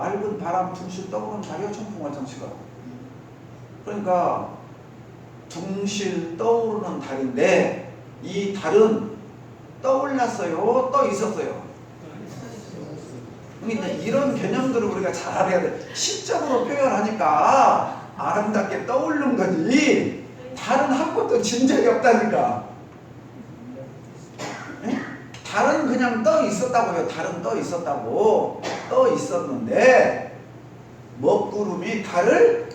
맑은 바람 둥실 떠오르는 달이요, 청풍월성시가. 그러니까 둥실 떠오르는 달인데 이 달은 떠올랐어요, 떠 있었어요? 그러니까 이런 개념들을 우리가 잘 알아야 돼. 시적으로 표현하니까 아름답게 떠오르는 거지 달은 한 번도 진 적이 없다니까. 달은 그냥 떠 있었다고요. 달은 떠 있었다고. 떠 있었는데 먹구름이 달을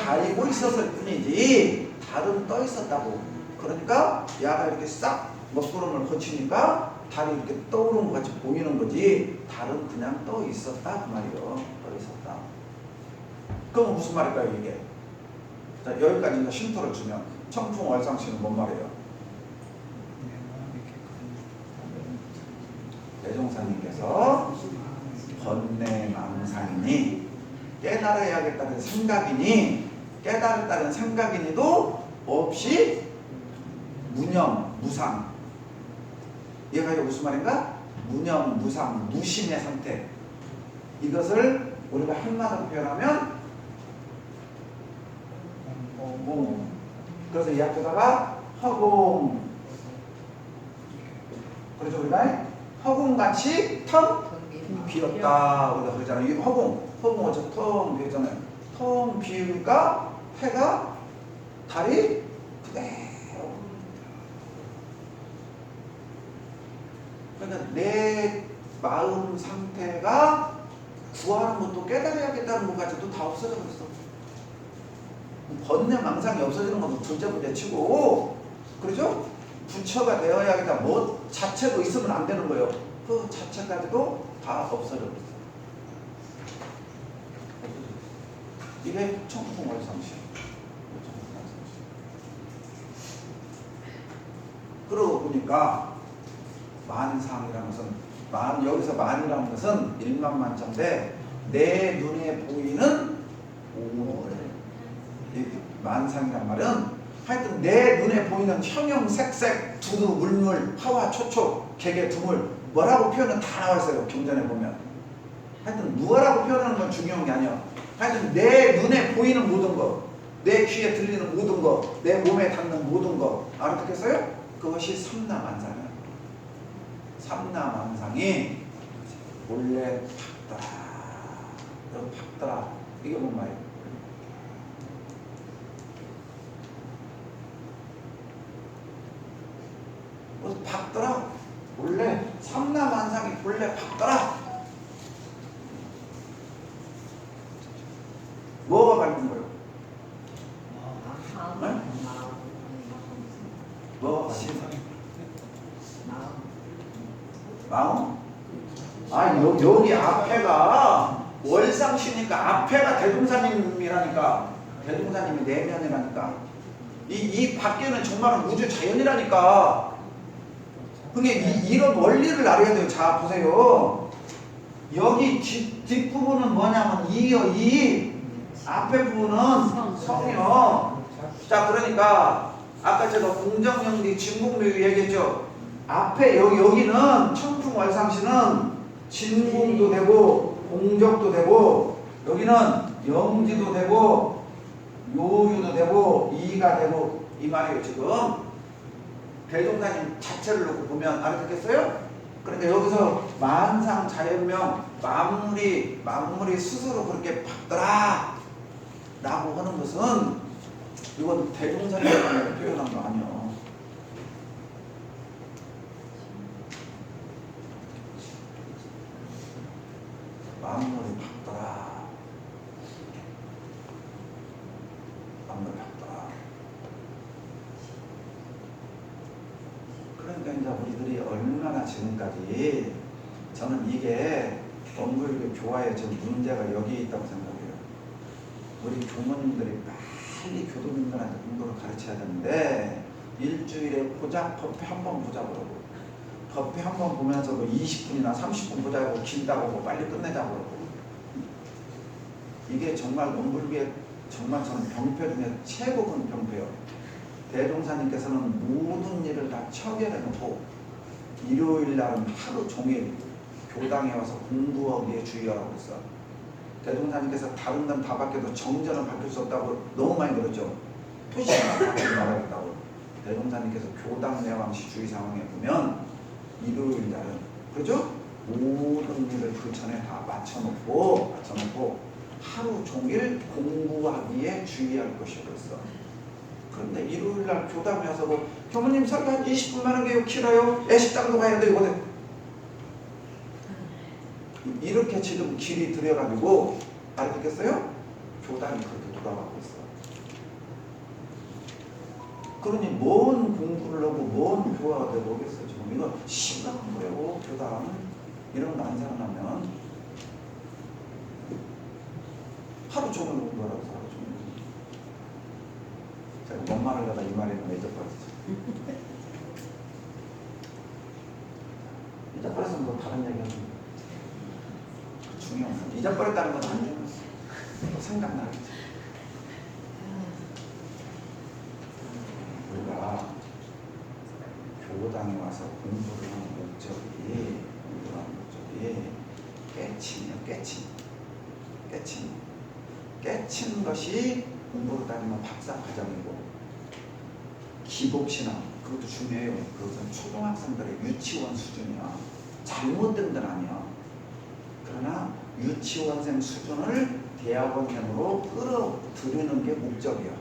가리고 있었을 뿐이지 달은 떠 있었다고. 그러니까 야가 이렇게 싹 먹구름을 거치니까 달이 이렇게 떠오르는 것 같이 보이는 거지 달은 그냥 떠 있었다 그 말이요. 떠 있었다. 그럼 무슨 말일까요 이게? 자, 여기까지 이제 쉼터를 주면 청풍월상시는 뭔 말이에요? 대종사님께서 번뇌망상이니 깨달아야겠다는 생각이니 깨달았다는 생각이니도 없이 무념, 무상. 얘가 이게 무슨 말인가? 무념, 무상, 무심의 상태. 이것을 우리가 한마디로 표현하면 그래서 이 앞에다가 허공. 그래서 우리가 허공같이 텅 비었다. 우리가 그러잖아요. 이 허공 어차피 텅 비었잖아요. 텅 비우니까 해가 달이 그대로. 그러니까 내 마음 상태가 구하는 것도 깨달아야겠다는 것까지도 다 없어져 버렸어. 번뇌망상이 없어지는 것도 둘째 문제 치고, 그렇죠? 부처가 되어야겠다. 뭐 자체도 있으면 안 되는 거예요. 그 자체까지도 다 없어져 버렸어. 이게 청풍월상시. 그러고 보니까 만상이라는 것은 여기서 만이라는 것은 일만만자인데 내 눈에 보이는 만상이란 말은 하여튼 내 눈에 보이는 형형 색색 두두 물물 화화 초초 개개 두물 뭐라고 표현은 다 나와 있어요. 경전에 보면. 하여튼 무엇라고 표현하는 건 중요한 게 아니야. 하여튼 내 눈에 보이는 모든 것, 내 귀에 들리는 모든 것, 내 몸에 닿는 모든 것 알아듣겠어요? 그것이 삼라만상이야. 삼라만상이 본래 박더라. 이게 뭔 말이에요? 박더라. 본래 삼라만상이 본래 박더라. 뭐가 밝은 거예요? 네? 뭐가 밝은 거예요? 마음? 여기 앞에가 월상시니까 앞에가 대종사님이라니까. 대종사님이 내면이라니까. 이 밖에는 정말은 우주 자연이라니까. 그게 이런 원리를 알아야 돼요. 자, 보세요. 여기 뒷부분은 뭐냐면 이 앞에 부분은 성이요. 자, 그러니까 아까 제가 공정영리 진공묘유 얘기했죠. 앞에 여기는 청풍월상시는 진공도 되고 공적도 되고 여기는 영지도 되고 요유도 되고 이가 되고 이 말이에요. 지금 대종사님 자체를 놓고 보면 알아듣겠어요? 그러니까 여기서 만상 자연명 만물이 스스로 그렇게 박더라 라고 하는 것은 이건 대종사님이 표현한 거 아니에요. 만물이 박더라. 만물이 박더라. 그러니까 이제 우리들이 얼마나 지금까지 저는 이게 원불교 교화의 지금 문제가 여기에 있다고 생각해요. 우리 교모님들이 빨리 교도님들한테 공부를 가르쳐야 되는데 일주일에 고작 법회 한 번 보자고 그러고 법회 한 번 보면서 뭐 20분이나 30분 보자고 길다고 뭐 빨리 끝내자고 그러고 이게 정말 원불교의 정말 저는 병폐 중에 최고 큰 병폐예요. 대종사님께서는 모든 일을 다 처결해놓고 일요일 날은 하루 종일 교당에 와서 공부하기에 주의하라고 했어. 대종사님께서 다른 건 다 바뀌어도 정전은 바뀔 수 없다고 너무 많이 들었죠. 토시만 바뀌지 말아야겠다고. 대종사님께서 교당 내왕시 주의 상황에 보면 일요일 날은 그렇죠? 모든 일을 그 전에 다 맞춰놓고 하루 종일 공부하기에 주의할 것이 없어. 그런데 일요일 날 교담에 와서 뭐 교무님 설교 한 20분만 하게요. 길어요. 애식당도 가야 돼요. 이거는 이렇게 지금 길이 들여가지고 알겠어요? 교단이 그렇게 돌아가고 있어. 그러니 뭔 공부를 하고 뭔 교화가 되고 오겠어. 지금 이거 심각한 거예요. 교단 이런 거 안 생각나면 하루 종일 공부하라고 하루 종일. 제가 뭔 말을 하다 이 말에는 왜 잊어버렸어. 잊어버려서 뭐 다른 얘기하면 중요한 건 잊어버렸다는 건 안 중요해. 생각나겠지. 우리가 교당에 와서 공부를 하는 목적이 깨침이야. 깨친 것이 공부로 따지면 박사과정이고 기복신앙 그것도 중요해요. 그것은 초등학생들의 유치원 수준이야. 잘못된 건 아니야. 그러나 유치원생 수준을 대학원생으로 끌어들이는 게 목적이야.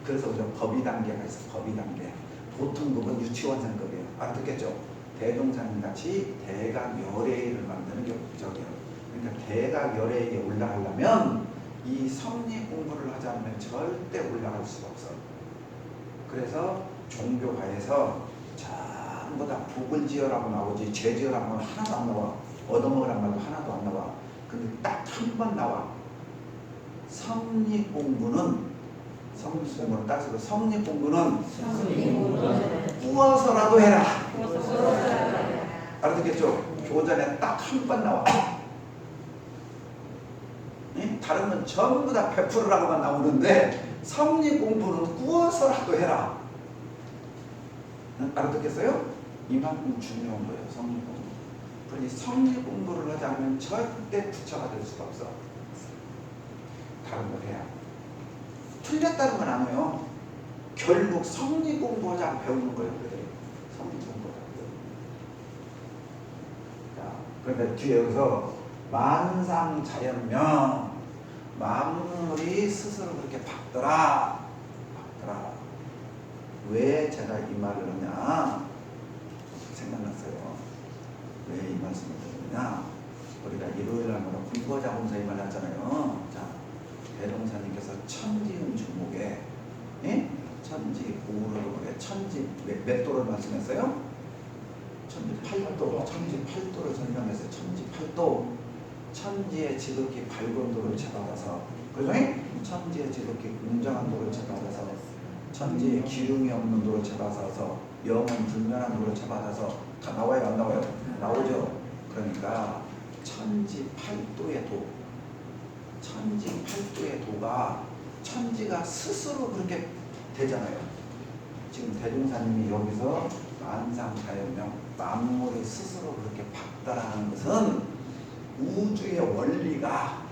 그래서 우리가 법의 단계가 있어. 법의 단계. 보통 그건 유치원생급이에요. 알아듣겠죠? 대종사님 같이 대각 열애를 만드는 게 목적이에요. 그러니까 대각 열애에 올라가려면 이 섭리 공부를 하지 않으면 절대 올라갈 수가 없어. 그래서 종교가에서 전부 다 북을 지어라고 나오지 죄지어라고 하면 하나도 안 나와. 얻어먹으란 말도 하나도 안 나와. 근데 딱 한 번 나와. 섭리 공부는 따져서 섭리 공부는 꾸어서라도 해라. 알아듣겠죠? 교전에 딱 한 번 나와. 다른 건 전부 다 100%라고만 나오는데 섭리 공부는 꾸어서라도 해라. 알아듣겠어요? 이만큼 중요한 거예요. 섭리 공부. 그러니 섭리 공부를 하지 않으면 절대 부처가 될 수가 없어. 다른 걸 해야. 틀렸다는 건 아니에요. 결국 섭리 공부하자 배우는 거예요. 그들이 섭리 공부하자. 자, 그런데 뒤에 여기서 만상자연명 만물이 스스로 그렇게 박더라. 왜 제가 이 말을 하냐 생각났어요. 왜 이 말씀을 드리느냐. 우리가 일요일날 공부하자 하면서 이 말 하잖아요. 자, 대종사님께서 천지은 주목에 천지 고우를 천지 몇 도를 말씀했어요? 천지 8도, 천지 8도를 설명했어요. 천지 8도. 천지의 지극히 밝은 도를 채받아서, 그죠? 천지의 지극히 웅장한 도를 채받아서, 천지의 기름이 없는 도를 채받아서, 영원 불멸한 도를 채받아서, 다 나와요, 안 나와요? 나오죠. 그러니까 천지 8도의 도, 천지 8도의 도가 천지가 스스로 그렇게 되잖아요. 지금 대종사님이 여기서 만상자연명 만물이 스스로 그렇게 박다라는 것은 우주의 원리가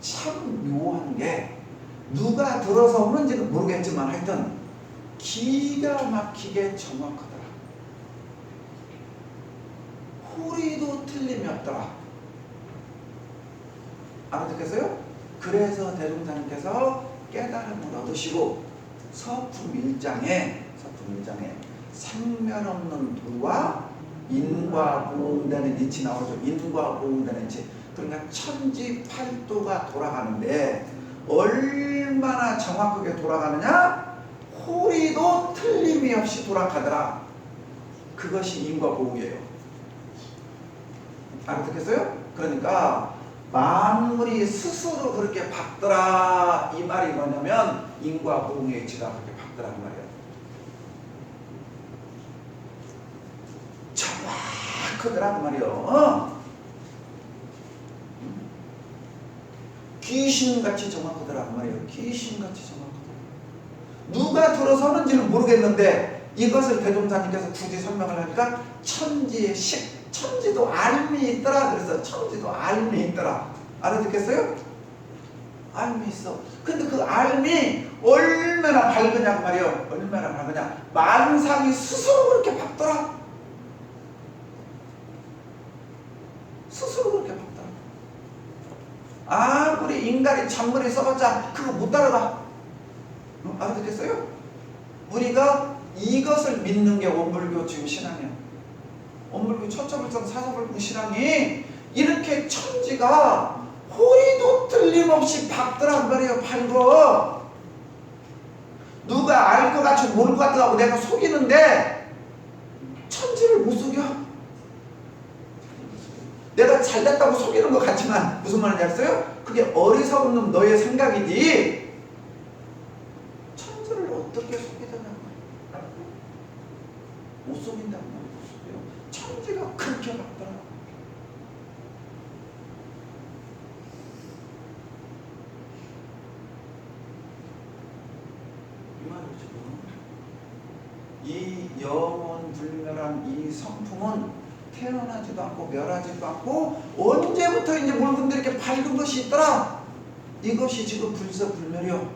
참 묘한 게 누가 들어서 오는지는 모르겠지만 하여튼 기가 막히게 정확하더라. 소리도 틀림이 없더라. 알아듣겠어요? 그래서 대종사님께서 깨달음을 얻으시고 서품 1장에 생멸 없는 도와 인과 보응되는 이치 나오죠. 인과 보응되는 이치. 그러니까 천지 8도가 돌아가는데 얼마나 정확하게 돌아가느냐? 호리도 틀림이 없이 돌아가더라. 그것이 인과 보응이에요. 알아듣겠어요? 그러니까 만물이 스스로 그렇게 박더라 이 말이 뭐냐면 인과 보응의 이치가 그렇게 박더라는 말이에요. 정확하더라 그 말이에요. 귀신같이 정확하더라 그 말이에요. 귀신같이 정확하더라. 누가 들어서는지는 모르겠는데 이것을 대종사님께서 굳이 설명을 하니까 천지의 식 천지도 알미 있더라. 그래서 천지도 알미 있더라. 알아듣겠어요? 알미 있어. 근데 그 알미 얼마나 밝으냐 그 말이에요. 얼마나 밝으냐. 만상이 스스로 그렇게 밝더라. 스스로 그렇게 밝더라. 아무리 인간이 잔머리 써봤자 그거 못 따라가. 알아듣겠어요? 우리가 이것을 믿는 게 원불교 지금 신앙이야. 원불교 첫차불성 사사불성 신앙이 이렇게 천지가 호리도 틀림없이 밝더란 말이에요. 밝어. 누가 알 것 같이 모를 것 같다고 내가 속이는데 천지를 못 속여. 내가 잘됐다고 속이는 것 같지만 무슨 말인지 알았어요? 그게 어리석은 놈 너의 생각이지 천지를 어떻게 속이더냐. 못 속인다고 못 속여요. 천지가 그렇게 밝더라. 이 영원 불멸한 이 성품은 태어나지도 않고 멸하지도 않고 언제부터 이제 물건들이 이렇게 밝은 것이 있더라. 이것이 지금 불서불멸이요.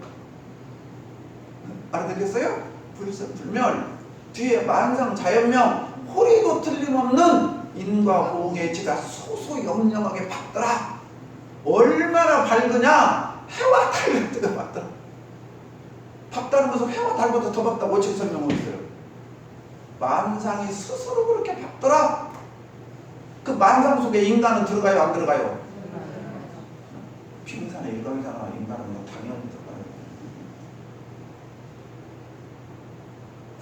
알아듣겠어요? 불서불멸. 뒤에 만상자연명 호리도 틀림없는 인과 호응의 지가 소소영영하게 밝더라. 얼마나 밝으냐. 해와 달 같은 거 밝더라. 밝다는 것은 해와 달보다 더 밝다고 어떻게 설명을 했어요? 만상이 스스로 그렇게 밝더라. 그 만상 속에 인간은 들어가요 안 들어가요? 빙산의 일각이잖아. 인간은 뭐 당연히 들어가요.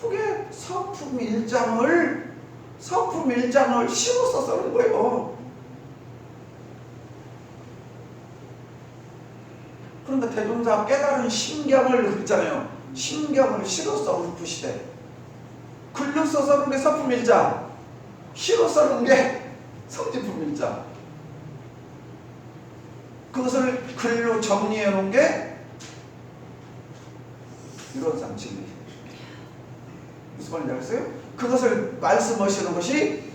그게 서품 일장을 실어서 써는 거예요. 그런데 대종사 깨달은 심경을 그랬잖아요. 심경을 실어서 읊으시되 글로 써서는 게 서품일자, 시로 써는 게 성지품일자. 그것을 글로 정리해 놓은 게 유론상 진리. 무슨 말인지 알겠어요? 그것을 말씀하시는 것이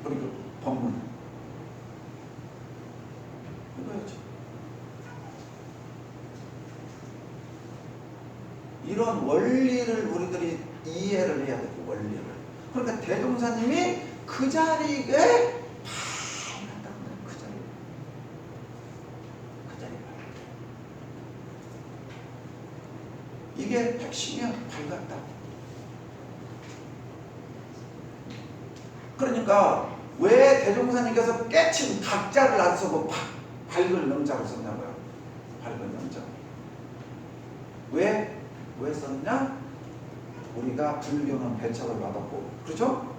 우리 그 법문. 이거였죠. 이런 원리를 우리들이 이해를 해야 되고 원리를. 그러니까 대종사님이 그 자리에 밝았다고 해요. 그 자리에. 그 자리에 밝았다. 이게 핵심이야. 밝았다. 그러니까 왜 대종사님께서 깨친 각자를 안 쓰고 밝은 명자를 썼냐고요. 밝은 명자. 왜 썼냐? 우리가 불교는 배척을 받았고, 그렇죠?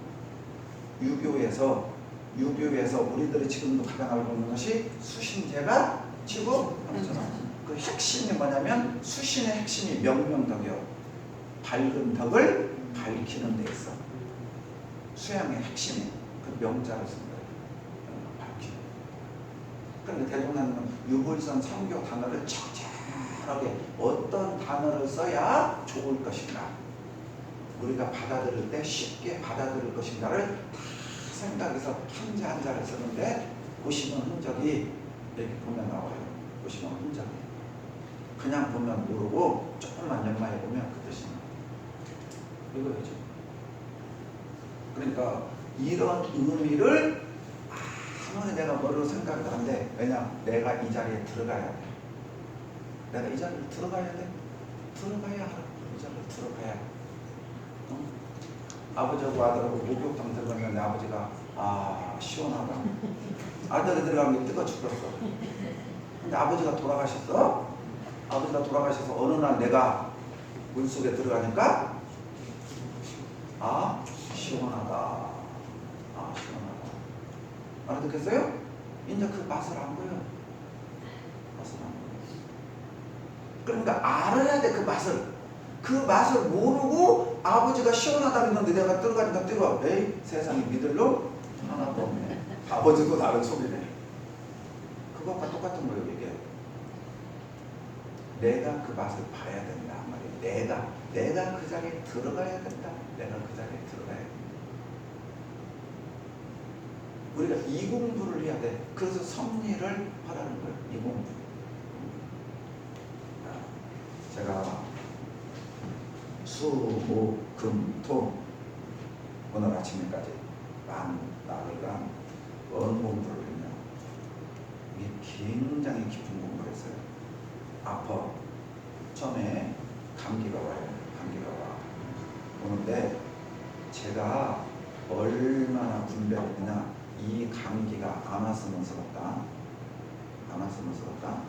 유교에서 우리들이 지금도 가장 알고 있는 것이 수신제가 치고 그 핵심이 뭐냐면 수신의 핵심이 명명덕이요. 밝은 덕을 밝히는 데 있어. 수양의 핵심이 그 명자를 쓴 거예요. 밝히는. 그런데 대종사님은 유불선 삼교 단어를 적절하게 어떤 단어를 써야 좋을 것인가, 우리가 받아들일 때 쉽게 받아들일 것인가를 다 생각해서 한자 한자를 쓰는데 보시면 흔적이 이렇게 보면 나와요. 보시면 흔적이. 그냥 보면 모르고 조금만 연마해 보면 그 뜻이 나와요. 이거죠. 그러니까 이런 의미를 아무리 내가 머리로 생각을 하는데, 왜냐? 내가 이 자리에 들어가야 돼. 내가 이 자리에 들어가야 돼. 들어가야 하라고. 이 자리에 들어가야 돼. 아버지하고 아들하고 목욕탕 들어갔는데 아버지가 시원하다. 아들이 들어간 게 뜨거 죽었어. 근데 아버지가 돌아가셨어. 아버지가 돌아가셔서 어느 날 내가 물속에 들어가니까 시원하다. 시원하다. 알아듣겠어요? 이제 그 맛을 안 보여. 맛을 안 보여. 그러니까 알아야 돼. 그 맛을 모르고 아버지가 시원하다 했는데 내가 들어가니까 뜨거워. 에이, 세상에 믿을 놈 하나도 없네. 아버지도 나를 속이네. 그것과 똑같은 거예요. 이게 내가 그 맛을 봐야 된다 말이에요. 내가 그 자리에 들어가야 된다. 내가 그 자리에 들어가야 된다. 우리가 이 공부를 해야 돼. 그래서 섭리를 하기를 바라는 거예요. 이 몸. 제가 수, 목, 금, 토 오늘 아침에까지 나흘간 뭔 공부를 했냐. 이게 굉장히 깊은 공부를 했어요. 아파. 처음에 감기가 와요. 감기가 와. 오는데 제가 얼마나 분별을 했냐. 이 감기가 안 왔으면 쓰럽다. 안 왔으면 쓰럽다.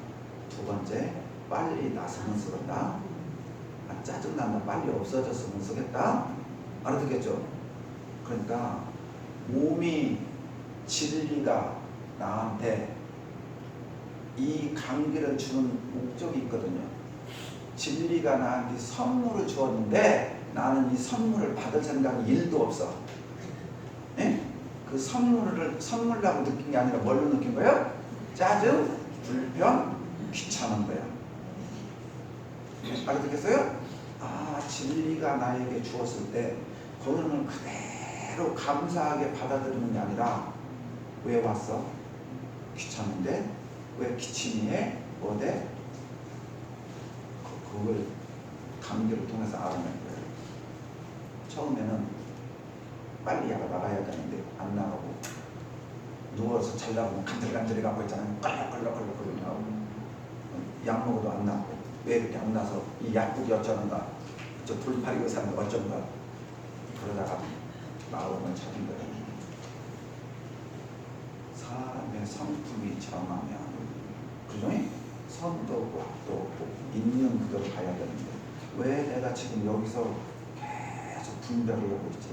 두 번째, 빨리 났으면 쓰럽다. 짜증난다. 빨리 없어졌으면 쓰겠다. 알아듣겠죠? 그러니까 몸이 진리가 나한테 이 감기를 주는 목적이 있거든요. 진리가 나한테 선물을 주었는데 나는 이 선물을 받을 생각이 1도 없어. 예? 그 선물을 선물라고 느낀 게 아니라 뭘로 느낀 거예요? 짜증, 불편, 귀찮은 거야. 알아듣겠어요? 아, 진리가 나에게 주었을 때 그거는 그대로 감사하게 받아들이는 게 아니라 왜 왔어? 귀찮은데? 왜 기침이 해? 뭐대? 그걸 감기를 통해서 알아낸 거예요. 처음에는 빨리 약을 나가야 되는데 안 나가고 누워서 자려고 하면 간질간질해 갖고 있잖아요. 걸럭걸럭걸럭 약 먹어도 안 나고 왜 이렇게 안 나서 이 약국이 어쩌는가 저 돌팔이 의사는 어쩐가 그러다가 마음을 찾은 거예요. 사람의 성품이 정하면 그죠? 선도 없고 악도 없고 있는 그대로 가야 되는데 왜 내가 지금 여기서 계속 분별을 하고 있지?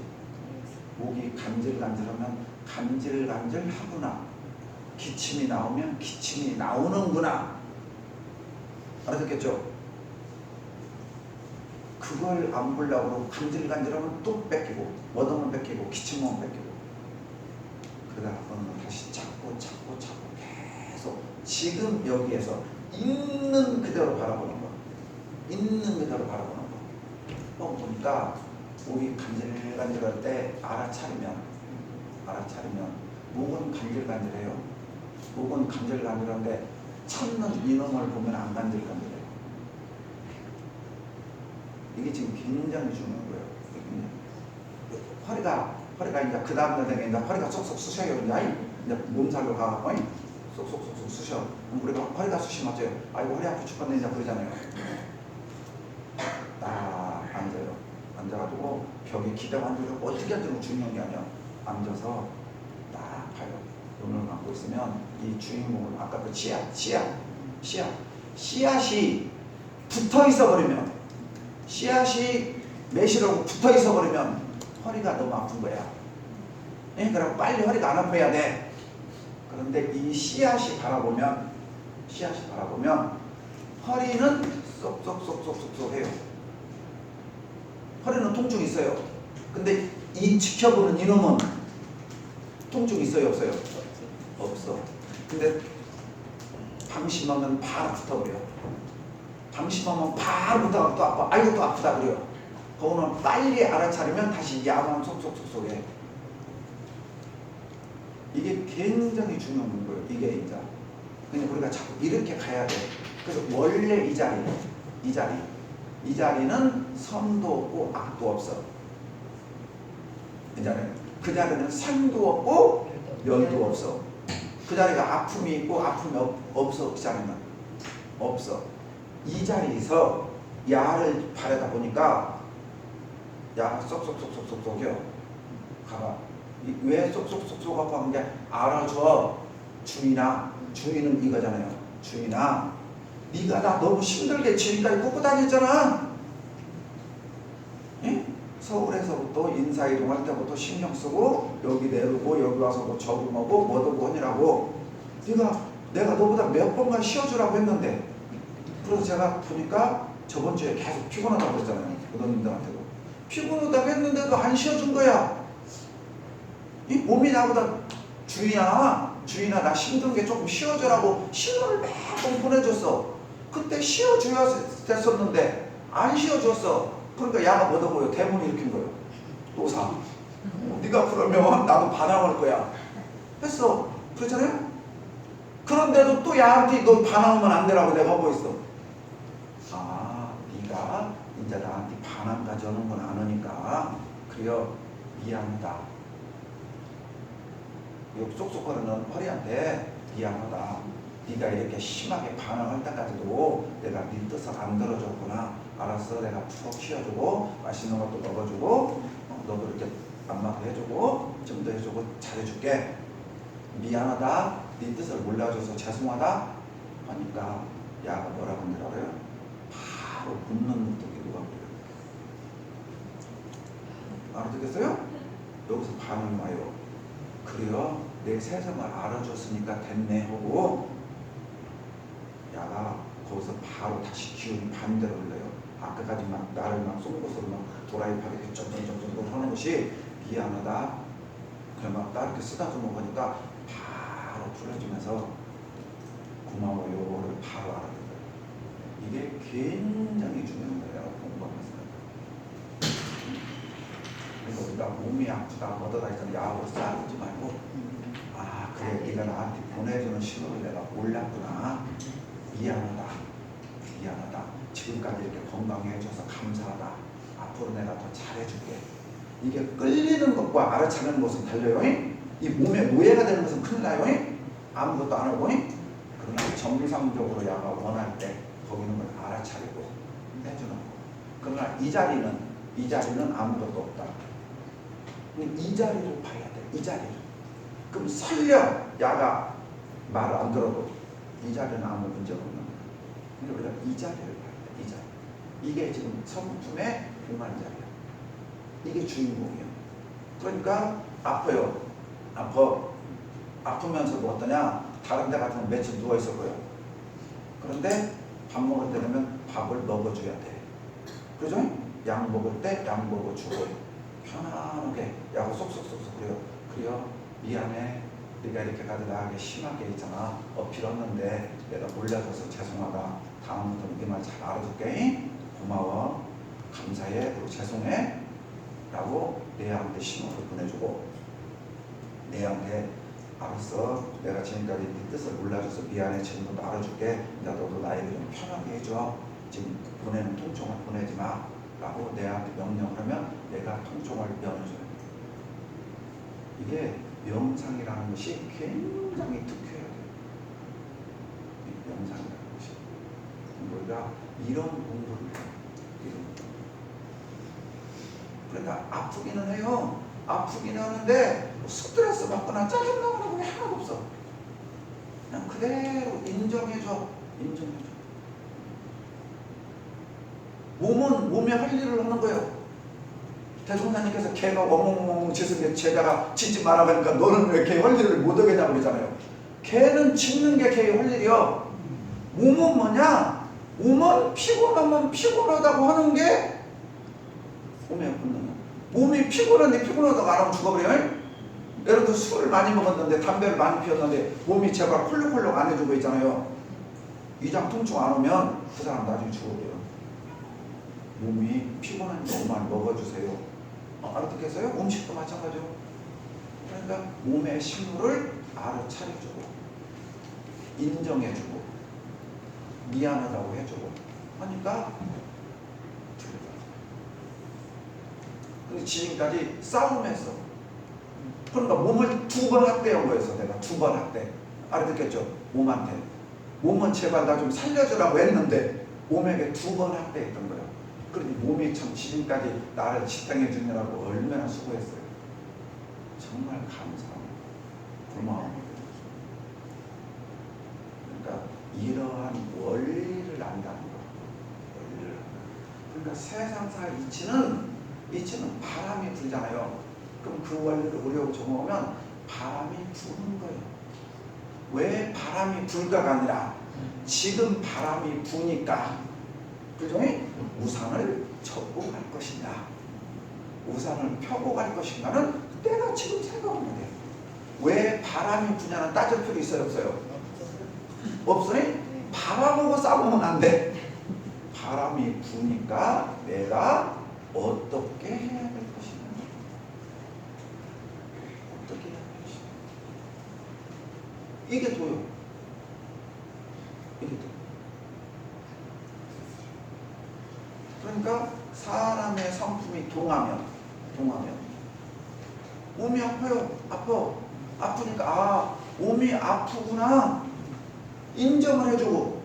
목이 간질간질하면 간질간질하구나. 기침이 나오면 기침이 나오는구나. 알아듣겠죠? 그걸 안 보려고 간질간질하면 또 뺏기고 얻으면 뺏기고 기침하면 뺏기고 그러다가 어느 다시 찾고 계속 지금 여기에서 있는 그대로 바라보는 거. 있는 그대로 바라보는 거. 보니까 목이 간질간질할 때 알아차리면 목은 간질간질해요. 목은 간질간질한데 찾는 이놈을 보면 안 간질간질해요. 이게 지금 굉장히 중요한 거예요. 허리가 이제 그 다음 날 이제 허리가 쏙쏙 쑤셔요. 이제 몸살로 가, 쏙쏙 쑤셔. 우리가 허리가 쑤시면 어때요? 아이고 허리 아파 죽겠네 이제 그러잖아요. 딱 앉아요. 앉아가지고 벽에 기대고 앉아서 어떻게 앉으면 중요한 게 아니야. 앉아서 딱 봐요. 눈을 감고 있으면 이 주인공을 아까 그 씨앗이 붙어 있어 버리면 씨앗이 매실하고 붙어 있어 버리면 허리가 너무 아픈 거야. 그럼 빨리 허리가 안 아파야 돼. 그런데 이 씨앗이 바라보면 허리는 쏙쏙 해요. 허리는 통증 있어요. 근데 이 지켜보는 이놈은 통증 있어요, 없어요? 없어. 근데 방심하면 바로 붙어버려. 방심하면 바로 붙어가 또 아파. 아이고 또 아프다 그래요. 그거는 빨리 알아차리면 다시 야만 속속속속해. 이게 굉장히 중요한 거예요. 이게 이제 그냥 우리가 자꾸 이렇게 가야 돼. 그래서 원래 이 자리는 선도 없고 악도 없어. 그 자리는 상도 없고 멸도 없어. 그 자리가 아픔이 있고 아픔이 없어. 그 자리는 없어. 이 자리에서 야를 바라다 보니까 야가 쏙쏙쏙쏙쏙해요. 가봐. 왜 쏙쏙쏙쏙 하고 하는 게 알아줘. 주인은 이거잖아요. 주인아, 네가 나 너무 힘들게 지금까지 꽂고 다녔잖아. 예? 서울에서부터 인사이동할 때부터 신경 쓰고 여기 내려오고 여기 와서 뭐 적응하고 뭐도 하느라고 내가 너보다 몇 번간 쉬어주라고 했는데 그래서 제가 보니까 저번 주에 계속 피곤하다고 그랬잖아요. 의원님들한테도 피곤하다고 했는데도 안 쉬어준 거야. 이 몸이 나보다 주인아 나 힘든 게 조금 쉬어주라고 신호를 매번 보내줬어. 그때 쉬어줘야 됐었는데 안 쉬어줬어. 그러니까 야가 뭐다 보여? 대문을 일으킨 거예요. 노사. 네가 그러면 나도 반항할 거야. 했어. 그렇잖아요? 그런 그런데도 또 야한테 너 반항하면 안 되라고 내가 하고 있어. 아, 네가 이제 나한테 반항까지 하는 건 아느니까 그래요. 미안하다. 요 쏙쏙거리는 허리한테 미안하다. 네가 이렇게 심하게 반항할 때까지도 내가 네 뜻을 안 들어줬구나. 알았어. 내가 푹 쉬어주고 맛있는 것도 먹어주고 너도 이렇게 안마도 해주고 좀 더 해주고 잘해줄게. 미안하다. 네 뜻을 몰라줘서 죄송하다 하니까 야가 뭐라고 하더라고요? 바로 붙는 늑대기 누가 그래요? 알아듣겠어요? 여기서 반응이 와요. 그래요? 내 세상을 알아줬으니까 됐네 하고 야가 거기서 바로 다시 기운이 반대로 흘러요. 아까까지 막 나를 막 쏜곳으로 막 도라이파게 점점점점 하는 것이 미안하다. 그냥 막 이렇게 쓰다듬어 보니까 바로 풀어주면서 고마워요를 바로 알아듣어요. 이게 굉장히 중요한 거예요. 공부하면서. 그래서 우리가 몸이 아프다 뭐더라 해서 야하고 싸우지 말고 아 그래 네가 나한테 보내주는 신호를 내가 몰랐구나. 미안하다. 미안하다. 지금까지 이렇게 건강해줘서 감사하다. 앞으로 내가 더 잘해줄게. 이게 끌리는 것과 알아차리는 것은 달라요. 이 몸에 노예가 되는 것은 큰일 나요. 아무것도 안 하고. 그러나 정상적으로 야가 원할 때 거기는 걸 알아차리고 해주는 거. 그러나 이 자리는 아무것도 없다. 이 자리를 봐야 돼. 이 자리를. 그럼 설령 야가 말 안 들어도 이 자리는 아무 문제가 없는 거야. 근데 우리가 이 자리를 봐야 돼. 이 자리. 이게 지금 성품의 공한 자리야. 이게 주인공이에요. 그러니까 아파요. 아프면서도 어떠냐? 다른 데 같으면 며칠 누워있을 거예요. 그런데 밥 먹을 때 되면 밥을 먹어줘야 돼. 그죠? 약 먹을 때 약 먹어주고 편안하게 약을 쏙쏙쏙쏙 그래요. 미안해. 네가 이렇게까지 나에게 심하게 있잖아. 어필었는데 내가 몰라줘서 죄송하다. 다음부터 네 말 잘 알아둘게. 고마워. 감사해. 그리고 죄송해. 라고 내한테 신호를 보내주고 내한테 알았어. 내가 지금까지 네 뜻을 몰라줘서 미안해. 지금부터 알아줄게. 너도 나에게 좀 편하게 해줘. 지금 보내는 통증을 보내지 마. 라고 내한테 명령을 하면 내가 통증을 면해줘요. 이게 명상이라는 것이 굉장히 특효해야 돼요. 명상이라는 것이. 우리가 이런 공부를 해요. 그러니까 아프기는 해요. 아프기는 하는데 스트레스 받거나 짜증나거나 그게 하나도 없어. 그냥 그대로 인정해줘. 몸은 몸에 할 일을 하는 거예요. 대종사님께서 개가 엉엉엉 짖으면 제자가 짖지 말라고 하니까 너는 왜 개 할 일을 못하겠냐고 그러잖아요. 개는 짖는 게 개의 할 일이요. 몸은 뭐냐? 몸은 피곤하면 피곤하다고 하는 게 몸의 본능이야. 몸이 피곤한데 피곤하다고 안 하면 죽어버려요. 예를 들어 술을 많이 먹었는데 담배를 많이 피웠는데 몸이 제발 콜록콜록 안 해주고 있잖아요. 위장 통증 안 오면 그 사람 나중에 죽어버려요. 몸이 피곤한데 너무 많이 먹어주세요. 알아듣겠어요? 음식도 마찬가지로. 그러니까 몸의 식물을 알아차려주고 인정해주고 미안하다고 해주고 하니까 근데 지금까지 싸움했어. 그러니까 몸을 2번 학대한 거였어. 내가 2번 학대. 알아듣겠죠? 몸한테. 몸은 제발 나 좀 살려주라고 했는데 몸에게 2번 학대했던 거예요. 그러니 몸이 참 지금까지 나를 지탱해 주느라고 얼마나 수고했어요. 정말 감사합니다. 고마워합니다. 그러니까 이러한 원리를 안다는 거. 원리를 안다. 그러니까 세상사 이치는 바람이 불잖아요. 그럼 그 원리를 우리하고 적용하면 바람이 부는 거예요. 왜 바람이 불가가 아니라 지금 바람이 부니까 그죠? 우산을 접고 갈 것이냐 우산을 펴고 갈 것인가는 내가 지금 생각하면 돼요. 왜 바람이 부냐는 따질 필요 있어요? 없어요? 없어요? 바람하고 싸우면 안 돼. 바람이 부니까 내가 어떻게 해야 될 것인가 어떻게 해야 될 것인가 이게 도요. 이게 돼. 그러니까 사람의 성품이 동하면 몸이 아파요. 아프니까 아 몸이 아프구나 인정을 해주고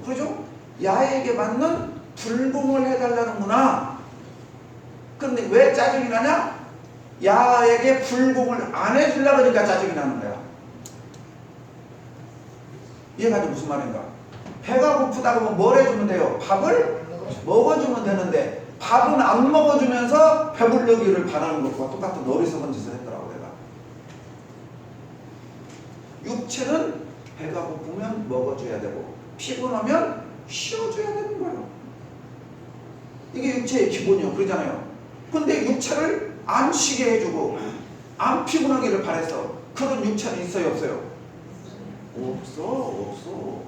그죠? 야에게 맞는 불공을 해달라는구나. 그런데 왜 짜증이 나냐? 야에게 불공을 안 해주려고 하니까 짜증이 나는 거야. 이해가지 무슨 말인가? 배가 고프다고 하면 뭘 해주면 돼요? 밥을 먹어주면 되는데 밥은 안 먹어주면서 배부르기를 바라는 것과 똑같은 어리석은 짓을 했더라고 내가. 육체는 배가 고프면 먹어줘야 되고 피곤하면 쉬어줘야 되는 거예요. 이게 육체의 기본이요. 그러잖아요. 근데 육체를 안 쉬게 해주고 안 피곤하기를 바래서 그런 육체는 있어요 없어요? 없어.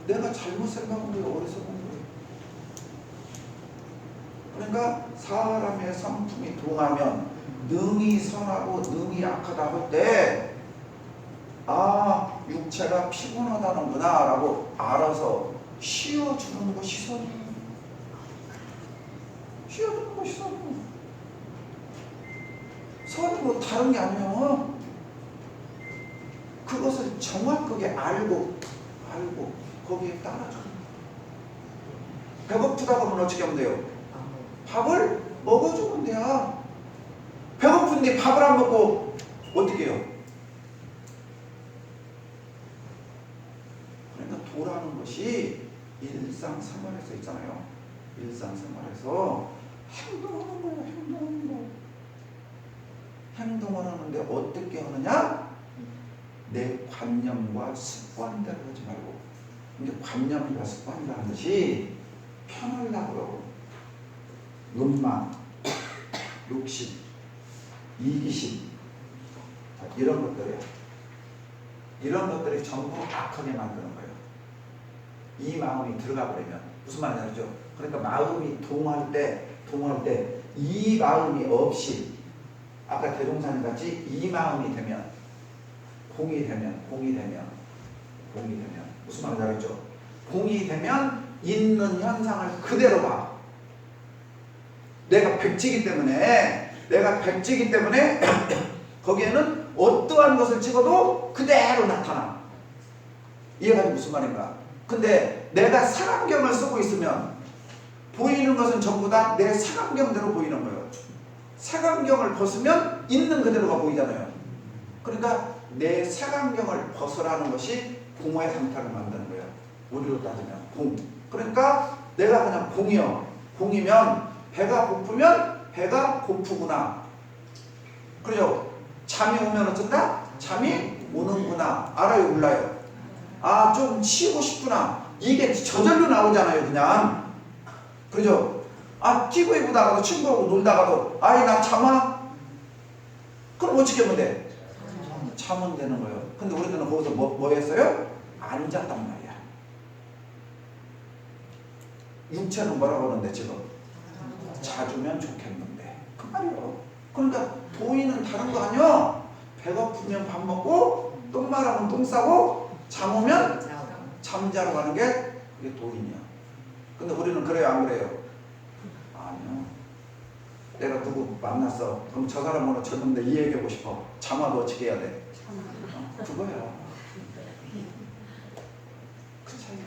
내가 잘못 생각한 거예요. 어리석은 거예요. 그러니까 사람의 성품이 동하면 능이 선하고 능이 악하다 할 때 아 육체가 피곤하다는구나 라고 알아서 쉬어주는 것이 선이에요. 쉬어주는 것이 선이에요. 선이 뭐 다른 게 아니에요. 그것을 정확하게 알고 거기에 따라줘요. 배고프다고 하면 어떻게 하면 돼요? 밥을 먹어주면 돼요. 배고픈데 밥을 안 먹고 어떻게 해요? 그러니까 도라는 것이 일상생활에서 있잖아요. 일상생활에서 행동하는 거예요. 행동을 하는데 어떻게 하느냐? 내 관념과 습관대로 하지 말고. 근데 관념과 습관이라는 것이 편하려고 음만, 욕심, 이기심 이런 것들이 전부 악하게 만드는 거예요. 이 마음이 들어가 버리면 무슨 말인지 알죠? 그러니까 마음이 동할 때 이 마음이 없이 아까 대동사님 같이 이 마음이 되면 공이 되면 무슨 말인지 알겠죠? 공이 되면 있는 현상을 그대로 봐. 내가 백지기 때문에 거기에는 어떠한 것을 찍어도 그대로 나타나. 이해가 무슨 말인가? 근데 내가 사각경을 쓰고 있으면 보이는 것은 전부 다 내 사각경대로 보이는 거예요. 사각경을 벗으면 있는 그대로가 보이잖아요. 그러니까 내 사각경을 벗으라는 것이 공허의 상태를 만드는 거예요. 우리로 따지면 공. 그러니까 내가 그냥 공이면 배가 고프면 배가 고프구나. 그죠? 잠이 오면 어쩐다? 잠이 오는구나. 알아요? 몰라요? 아, 좀 쉬고 싶구나. 이게 저절로 나오잖아요, 그냥. 그죠? 아, TV 보다가도 친구하고 놀다가도 아이, 나 잠아? 그럼 어떻게 하면 돼? 자면 되는 거예요. 근데 우리들은 거기서 뭐 했어요? 앉았단 말이야. 육체는 뭐라고 하는데 지금? 자주면 좋겠는데. 그 말이에요. 그러니까 도인은 다른 거 아니야. 배고프면 밥 먹고 똥 마르면 똥 싸고 잠 오면 잠자러 가는 게 그게 도인이야. 근데 우리는 그래요 안 그래요? 아니요. 내가 누구 만났어. 그럼 저 사람으로 젊은데 이해하고 싶어. 잠아도 어떻게 해야 돼? 그거야. 그 차이야.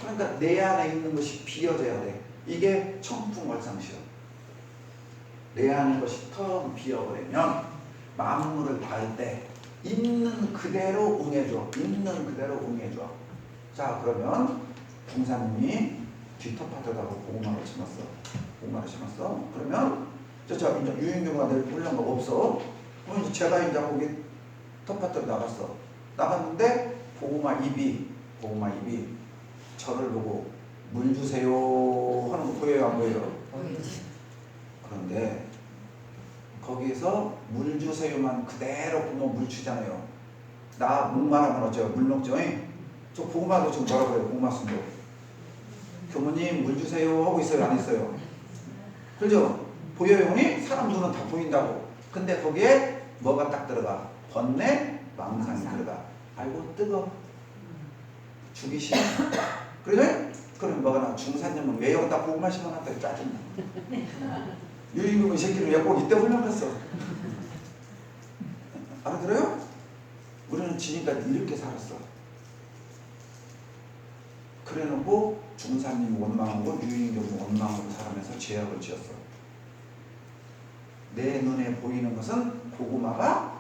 그러니까 내 안에 있는 것이 비어져야 돼. 이게 청풍월상시요. 내 안의 것이 텅 비어버리면 만물을 닿을 때 있는 그대로 응해줘. 자, 그러면 봉사님이 뒤텃밭에다가 고구마를 심었어. 그러면 이제 유인경과 내일 훈련가 없어. 그럼 제가 이제 거기 텃밭으로 나갔는데 고구마 잎이 저를 보고 물 주세요 하는 거 보여요 안 보여요? 그런데 거기에서 물 주세요만 그대로 보면 물 주잖아요. 나 목마르면 어째요? 물 먹죠? 저 고구마도 지금 뭐라고 그래요? 고구마 순도 교모님 물 주세요 하고 있어요? 안 있어요? 그죠? 보여요 형이? 사람 눈은 다 보인다고. 근데 거기에 뭐가 딱 들어가? 번뇌, 망상이 들어가. 아이고 뜨거. 주기 싫어. 그래? 그럼 뭐가 나 중산님은 왜 여기다 고구마 심어놨다 짜증나. 유임금의 새끼는 왜 꼭 이때 훈련했어. 알아들어요? 우리는 지금까지 이렇게 살았어. 그래놓고 중산님 원망하고 유임금 원망하고 살아면서 죄악을 지었어. 내 눈에 보이는 것은 고구마가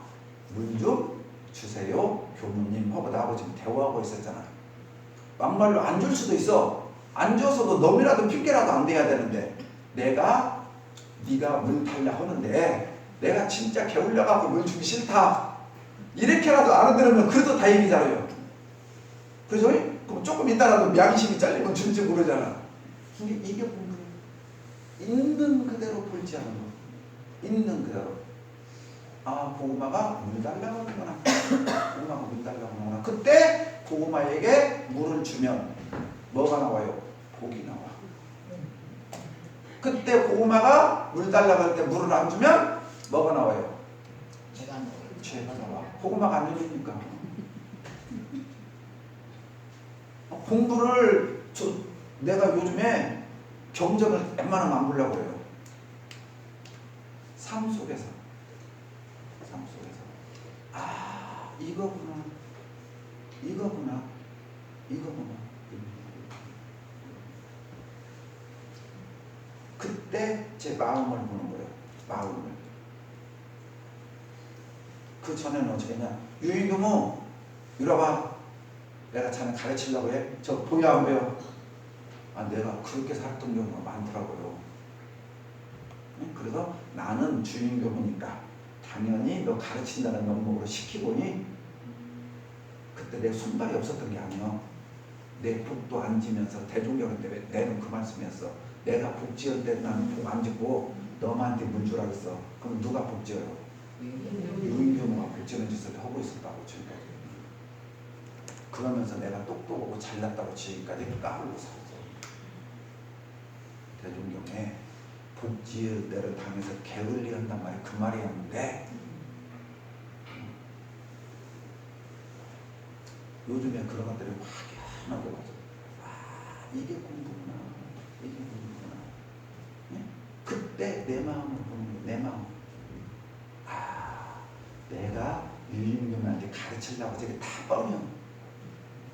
물 좀 주세요. 교무님 하고 나하고 지금 대화하고 있었잖아. 막말로 안 줄 수도 있어. 안 줘서도 놈이라도 핑계라도 안 돼야 되는데 네가 물 달라 하는데 내가 진짜 게을려갖고 물 주기 싫다 이렇게라도 알아들으면 그래도 다행이잖아요. 그죠? 그럼 조금 있다가도 양심이 잘리면 줄지 모르잖아. 이게 공부예요. 있는 그대로 볼지 않은 거. 있는 그대로. 아, 고구마가 물 달라고 하는구나. 고구마가 물 달라고 하는구나. 그때 고구마에게 물을 주면 뭐가 나와요? 복이 나와. 그때 고구마가 물 달라고 할 때 물을 안 주면 뭐가 나와요? 죄가 나와. 고구마가 안 열리니까. 공부를 내가 요즘에 경전을 웬만하면 안 보려고 해요. 삶 속에서. 아, 이거구나. 그때 제 마음을 보는 거예요. 마음을. 그 전에는 어떻게 했냐. 유임금은 이리 와봐. 내가 자네 가르치려고 해. 저 보여 안 보여? 아, 내가 그렇게 살았던 경우가 많더라고요. 그래서 나는 주임금이니까 당연히 너 가르친다는 명목으로 시키고니 그때 내 손발이 없었던 게 아니야. 내 복도 안 지면서 대종경을 때 내는 그 말씀이었어. 내가 복 지을 때 나는 복 안 짓고 너한테 물 주라 그랬어. 그럼 누가 복 지어요? 유임금가 복 지는 짓을 하고 있었다고 지금까지. 그러면서 내가 똑똑하고 잘났다고 지금까지 까불고 살았어. 대종경에 복 지을 때를 당해서 게을리한단 말이 그 말이었는데 요즘에 그런 것들이 확연하게 와서 아, 이게 공부구나. 네? 그때 내 마음을 보는 거예요. 내 마음. 아, 내가 유임금한테 가르치려고 저게 다 뻔해요.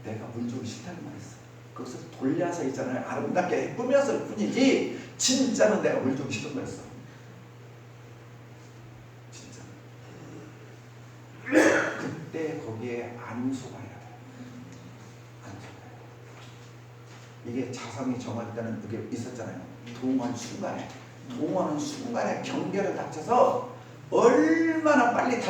내가 물 주기 싫다는 말했어. 그것을 돌려서 있잖아요. 아름답게 꾸몄을 뿐이지 진짜는 내가 물 주기 싫은 거였어. 진짜. 그때 거기에 안수가 해야 돼. 이게 자성이 정할 때는 그게 있었잖아요. 동원 순간에. 동원은 순간에 경계를 닥쳐서 얼마나 빨리 달라